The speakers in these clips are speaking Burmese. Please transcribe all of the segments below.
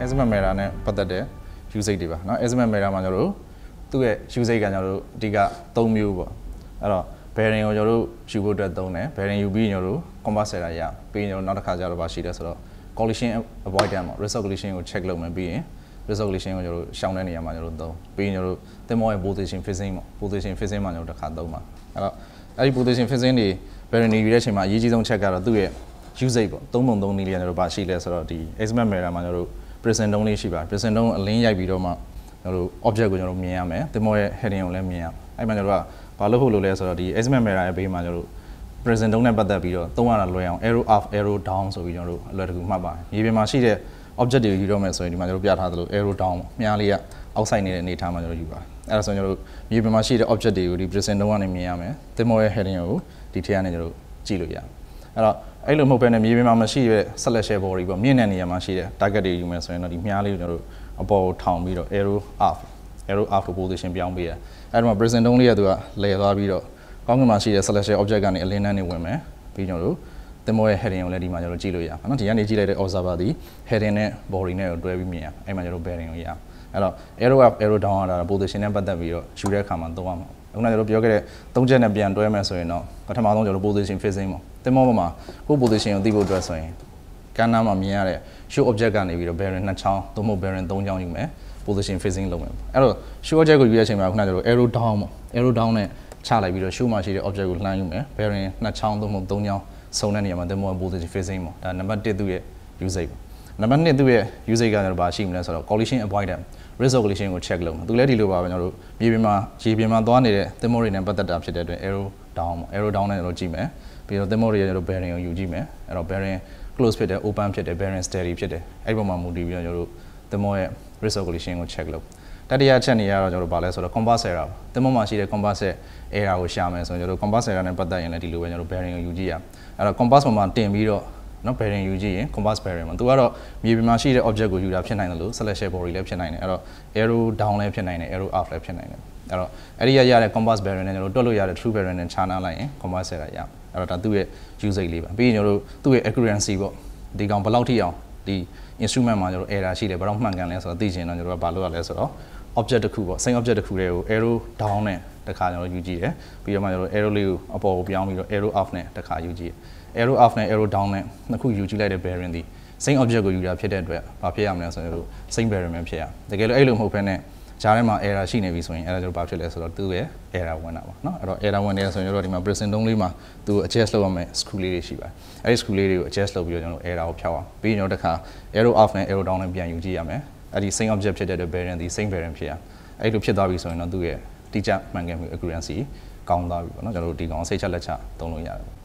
azimuth mirror နဲ့ပတ်သက်တဲ့ usage တွေပါเนาะ azimuth mirror မှာကျွန်တော်တို့သူ့ရဲ့ usage ကကျွန်တော်တို့အဓိက3မျိုးပေါ့အဲ့တော့ bearing ကိုကျွန်တော်တို့ယူဖို့အတွက်သုံးတယ် bearing ယူပြီးကျွန်တော်တို့ compass setter ရပြီးကျွန်တော်နောက်တစ်ခါကျတော့ပါရှိတယ်ဆိုတော့ collision avoidance ပေါ့ risk collision ကို check လုပ်မယ်ပြီးရင် risk collision ကိုကျွန်တော်တို့ရှောင်တဲ့နေရာမှာကျွန်တော်တို့သုံးပြီးရင်ကျွန်တော်တို့သင်္ဘောရဲ့ position fixing ပေါ့ position fixing မှာကျွန်တော်တို့တစ်ခါသုံးပါအဲ့တော့အဲ့ဒီ position fixing တွေ bearing ယူတဲ့အချိန်မှာအရေးကြီးဆုံး check ကတော့သူ့ရဲ့ usage ပေါ့3.3 နည်းလေးကျွန်တော်တို့ပါရှိလဲဆိုတော့ဒီ azimuth mirror မှာကျွန်တော်တို့ prison down လေးရှိပါတယ် prison down အလင်းရိုက်ပြီးတော့မှကျွန်တော်တို့ object ကိုကျွန်တော်တို့မြင်ရမယ်သင်္ဘောရဲ့ heading ကိုလည်းမြင်ရအဲ့မှာကျွန်တော်တို့ကဘာလို့ဖို့လို့လဲဆိုတော့ဒီ azimuth mirror ရဲ့ဘေးမှာကျွန်တော်တို့ prison down နဲ့ပတ်သက်ပြီးတော့သုံးရတာလွယ်အောင် arrow up arrow down ဆိုပြီးကျွန်တော်တို့အလွယ်တကူမှတ်ပါတယ်မြေပြင်မှာရှိတဲ့ object တွေယူတော့မယ်ဆိုရင်ဒီမှာကျွန်တော်ပြထားသလို arrow down မြားလေးကအောက်ဆိုင်နေတဲ့အနေထားမှာကျွန်တော်ယူပါတယ်အဲ့ဒါဆိုရင်ကျွန်တော်တို့မြေပြင်မှာရှိတဲ့ object တွေကိုဒီ prison down ကနေမြင်ရမယ်သင်္ဘောရဲ့ heading ကိုဒီထဲကနေကျွန်တော်တို့ကြည့်လို့ရတယ်အဲ့တော့အဲ့လိုမဟုတ်ဘဲနဲ့မြေပြင်မှာမရှိတဲ့ celestial body ပေါ့မြင့်တဲ့နေရာမှာရှိတဲ့ target တွေယူမယ်ဆိုရင်တော့ဒီမြားလေးကိုကျွန်တော်တို့အပေါ်ကိုထောင်ပြီးတော့ arrow up position ပြောင်းပေးရအဲ့တော့ prison down လေးကသူကလဲသွားပြီးတော့ကောင်းကင်မှာရှိတဲ့ celestial object ကနေအလင်းတန်းနေဝင်မယ်ပြီးကျွန်တော်တို့သင်္ဘောရဲ့ heading ကိုလည်းဒီမှာကျွန်တော်ကြည့်လို့ရပါနော်ဒီကနေကြည့်လိုက်တဲ့ observer ဒီ heading နဲ့ body နဲ့ကိုတွဲပြီးမြင်ရအဲ့မှာကျွန်တော် bearing ကိုရအဲ့တော့ arrow up arrow down က position နဲ့ပတ်သက်ပြီးတော့ယူတဲ့အခါမှာသုံးရမှာအခုနကကျွန်တော်ပြောခဲ့တဲ့၃ချက်နဲ့ပြန်တွဲမယ်ဆိုရင်တော့ပထမဆုံးကျွန်တော် position fixing ပေါ့သင်္ဘောပေါ်မှာကို position ကိုသိဖို့အတွက်ဆိုရင်ကမ်းနားမှာမြင်ရတဲ့ show object ကနေပြီးတော့ bearing 2ချောင်းသို့မဟုတ် bearing 3ချောင်းယူမယ် position fixing လုပ်မယ်အဲ့တော့ show object ကိုယူတဲ့အချိန်မှာခုနကကျွန်တော် arrow down ပေါ့ arrow down နဲ့ချလိုက်ပြီးတော့ show မှာရှိတဲ့ object ကိုလှမ်းယူမယ် bearing 2ချောင်းသို့မဟုတ်3ချောင်းစုံတဲ့နေရာမှာသင်္ဘော position fixing ပေါ့ဒါနံပါတ်1သူ့ရဲ့ usage ပေါ့နံပါတ်2သူ့ရဲ့ usage ကကျွန်တော်ဘာရှိမလဲဆိုတော့ collision avoidance risk collision ကို check လုပ်မယ်သူလည်းဒီလိုပါပဲကျွန်တော်တို့မြေပြင်မှာရေပြင်မှာသွားနေတဲ့သင်္ဘောတွေနဲ့ပတ်သက်တာဖြစ်တဲ့အတွက် arrow down ပေါ့ arrow down နဲ့ကျွန်တော်ကြည့်မယ်ပြီးတော့သင်္ဘောတွေရဲ့ကျွန်တော် bearing ကိုယူကြည့်မယ်အဲ့တော့ bearing close ဖြစ်တယ် open ဖြစ်တယ် bearing steady ဖြစ်တယ်အဲ့ဒီပုံမှာမူတည်ပြီးတော့ကျွန်တော်တို့သင်္ဘောရဲ့ risk collision ကို check လုပ်တတိယချက်နေရတော့ကျွန်တော်တို့ဗာလဲဆိုတော့ compass error သင်္ဘောမှာရှိတဲ့ compass error ကိုရှာမယ်ဆိုရင်ကျွန်တော်တို့ compass error နဲ့ပတ်သက်ရင်လည်းဒီလိုပဲကျွန်တော်တို့ bearing ကိုယူကြည့်ရအဲ့တော့ compass ပေါ်မှာတင်ပြီးတော့နော် bearing ယူကြည့်ရင် compass bearing မှာသူကတော့မြေပြင်မှာရှိတဲ့ object ကိုယူတာဖြစ်နိုင်တယ်လို့ celestial body လည်းဖြစ်နိုင်တယ်အဲ့တော့ arrow down လည်းဖြစ်နိုင်တယ် arrow up လည်းဖြစ်နိုင်တယ်အဲ့တော့အဲ့ဒီရတဲ့ compass bearing နဲ့ကျွန်တော်တို့တွက်လို့ရတဲ့ true bearing နဲ့ခြားနားလိုက်ရင် compass error ရအဲ့တော့ဒါသူ့ရဲ့ usage လေးပါပြီးရင်ကျွန်တော်တို့သူ့ရဲ့ accuracy ပေါ့ဒီကောင်ဘယ်လောက်ထိအောင်ဒီ instrument မှာကျွန်တော် error ရှိတယ်ဘယ်တော့မှန်ကန်လဲဆိုတော့သိချင်တော့ကျွန်တော်တို့ကဘာလုပ်ရလဲဆိုတော့ object တစ်ခုပေါ့ same object တစ်ခုလေးကို arrow down နဲ့တစ်ခါကျွန်တော်ယူကြည့်တယ်ပြီးတော့မှကျွန်တော် arrow လေးကိုအပေါ်ကိုပြောင်းပြီးတော့ arrow up နဲ့တစ်ခါယူကြည့် arrow up နဲ့ arrow down နဲ့နှစ်ခုယူကြည့်လိုက်တဲ့ bearing ဒီ same object ကိုယူတာဖြစ်တဲ့အတွက်ဘာဖြစ်ရမလဲဆိုတော့ same bearing ပဲဖြစ်ရတကယ်လို့အဲ့လိုမဟုတ်ဘဲနဲ့ဂျားထဲမှာ error ရှိနေပြီဆိုရင်အဲ့ဒါကျွန်တော်ဘာဖြစ်လဲဆိုတော့သူ့ရဲ့ error ဝင်တာပါเนาะအဲ့တော့ error ဝင်တယ်ဆိုရင်ကျွန်တော်ဒီမှာ prison down လေးမှာသူ adjust လုပ်ရမယ် screw လေးတွေရှိပါတယ်အဲ့ဒီ screw လေးတွေကို adjust လုပ်ပြီးတော့ကျွန်တော် error ကိုဖြောက်အောင်ပြီးရင်ကျွန်တော်တစ်ခါ arrow up နဲ့ arrow down နဲ့ပြန်ယူကြည့်ရမယ်အဲ့ဒီ same object ဖြစ်တဲ့အတွက် bearing ဒီ same bearing ဖြစ်ရအဲ့လိုဖြစ်သွားပြီဆိုရင်တော့သူ့ရဲ့တိကျမှန်ကန်မှု accuracy ကောင်းသွားပြီပေါ့เนาะကျွန်တော်တို့ဒီကောင်စိတ်ချလက်ချသုံးလို့ရတယ်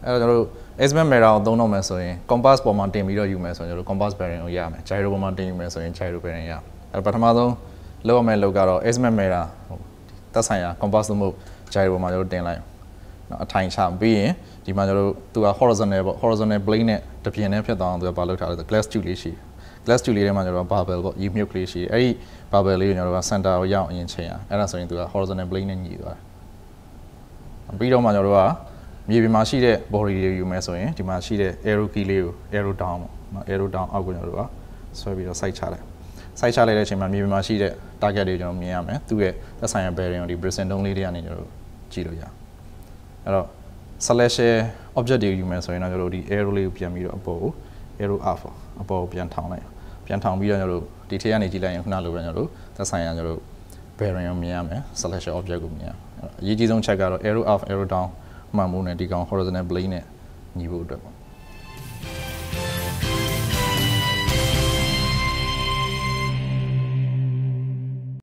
အဲ့တော့ကျွန်တော်တို့ azimuth mirror ကိုသုံးတော့မယ်ဆိုရင် compass ပေါ်မှာတင်ပြီးတော့ယူမယ်ဆိုရင်ကျွန်တော်တို့ compass bearing ကိုရမယ် gyro ပေါ်မှာတင်ယူမယ်ဆိုရင် gyro bearing ရအဲ့ပထမဆုံးလောက်ရမယ့်လောက်ကတော့ azimuth mirror သက်ဆိုင်ရာ compass သို့မဟုတ် gyro ပေါ်မှာကျွန်တော်တို့တင်လိုက်เนาะအထိုင်ချပြီးရင်ဒီမှာကျွန်တော်တို့သူက horizontal ပေါ့ horizontal plane နဲ့တပြင်းနဲ့ဖြတ်သွားအောင်သူကဘာလုပ်ထားလဲဆို glass tube လေးရှိglass tube လေးထဲမှာကျွန်တော် bubble ပေါ့ U milk လေးရှိအဲ့ဒီ bubble လေးကိုကျွန်တော်တို့က center ကိုရောက်အရင်ချိန်ရအဲ့ဒါဆိုရင်သူက horizontal plane နဲ့ညီသွားတယ်ပြီးတော့မှကျွန်တော်တို့ကမြေပြင်မှာရှိတဲ့ body တွေယူမယ်ဆိုရင်ဒီမှာရှိတဲ့ arrow key လေးကို arrow down ပေါ့နော် arrow down အောက်ကိုကျွန်တော်တို့ကဆွဲပြီးတော့ sight ချလိုက်တဲ့အချိန်မှာမြေပြင်မှာရှိတဲ့ target တွေကိုကျွန်တော်မြင်ရမယ်သူ့ရဲ့သက်ဆိုင်ရာ bearing ကိုဒီ prison down လေးတွေကနေကျွန်တော်တို့ကြည့်လို့ရအဲ့တော့ celestial object တွေယူမယ်ဆိုရင်တော့ကျွန်တော်တို့ဒီ arrow လေးကိုပြန်ပြီးတော့အပေါ်ကို arrow up အပေါ်ကိုပြန်ထောင်လိုက်ပြန်ထောင်ပြီးတော့ကျွန်တော်တို့ဒီထဲကနေကြည့်လိုက်ရင်ခုနလိုပဲကျွန်တော်တို့သက်ဆိုင်ရာကျွန်တော်တို့ bearing ကိုမြင်ရမယ် celestial object ကိုမြင်ရအရေးကြီးဆုံး check ကတော့ arrow up arrow down မှန်မှုနဲ့ဒီကောင် horizontal plane နဲ့ညီဖို့အတွက်ပေါ့